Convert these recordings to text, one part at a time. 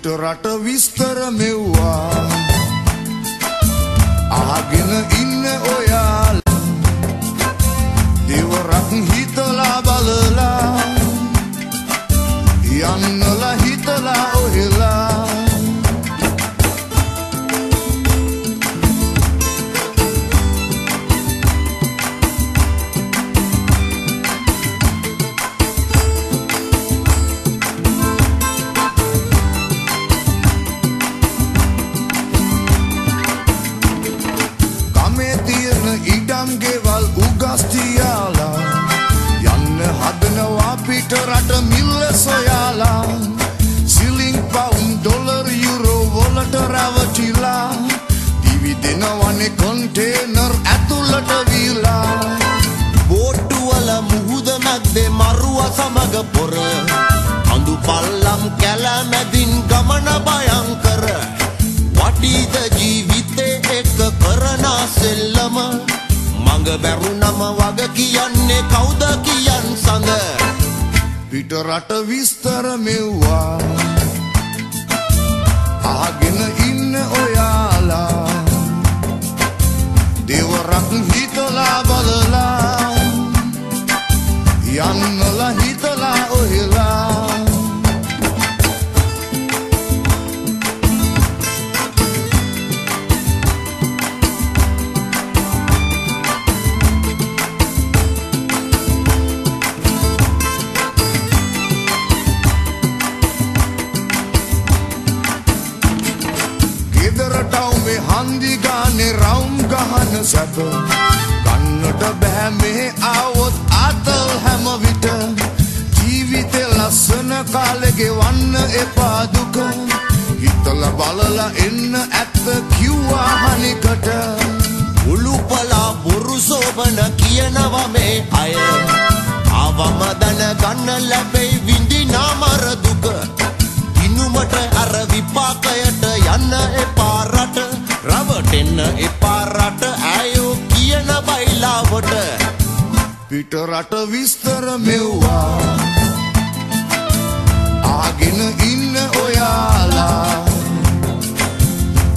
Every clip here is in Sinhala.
පිට රට විස්තර මෙව්වා අහගෙන ඉන්න ඔයාලා දෙවරක් හිතලා බලලා යන්නලා හිතලා ඔහෙලා ඉඩම් ගෙවල් උගස් තියාලා යන්න හදනවා පිට රට මිල්ල සොයාලා සිලිං පවුන් ඩොලර් යුරෝ වලට රැවටිලා දිවි දෙනවනේ කොන්ටේනර් ඇතුළට වීලා බෝට්ටු වල මුහුද මැද්දේ මරුව සමග පොර අඳු පල්ලම් කැලමැදින් ගමන භයංකර වටීද ජීවිතේ එක කරන සෙල්ලම මඟ බැරුණම වග කියන්නේ කවුද කියන් සඳ පිට රට විස්තර මෙව්වා අහගෙන ඉන්න ඔයාලා දෙවරක් හිතලා බලලා යන්නලා හිතලා ඔහෙලා හන්දි ගානේ රවුම් ගහන සැප ගන්නට බෑ මේ ආවොත් ආතල් හැම විට ජීවිතේ ලස්සන කාලේ ගෙවන්න එපා දුක හිතලා බලලා එන්න ඇත්ත කිව්වා හනිකට උළුපලා බොරු සෝබන කියනවා මේ අය ආවම දන ගන්න ලැබෙයි විඳිනා මර දුක දිනුමට අර විපාකයට යන්න එපා රට රවටෙන්න එපා රට අයෝ කියන බයිලාවට පිට රට විස්තර මෙව්වා ආගෙන ඉන්න ඔයාලා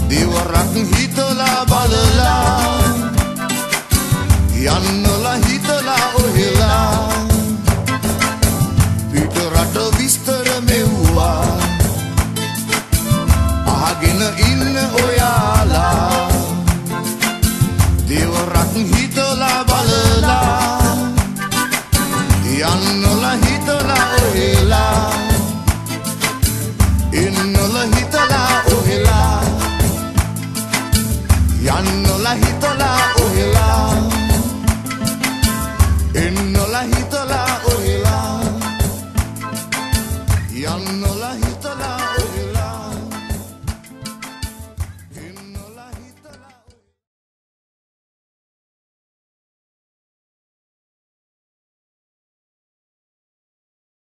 දෙවරක් හිතලා බලලා යන්නලා හිතලා ඔහෙලා පිට රට විස්තර මෙව්වා අහගෙන ඉන්න ඔයාලා දෙවරක් හිතලා බලලා යන්නලා හිතලා ඔහෙලා එන්නලා හිතලා ඔහෙලා යන්නලා හිතලා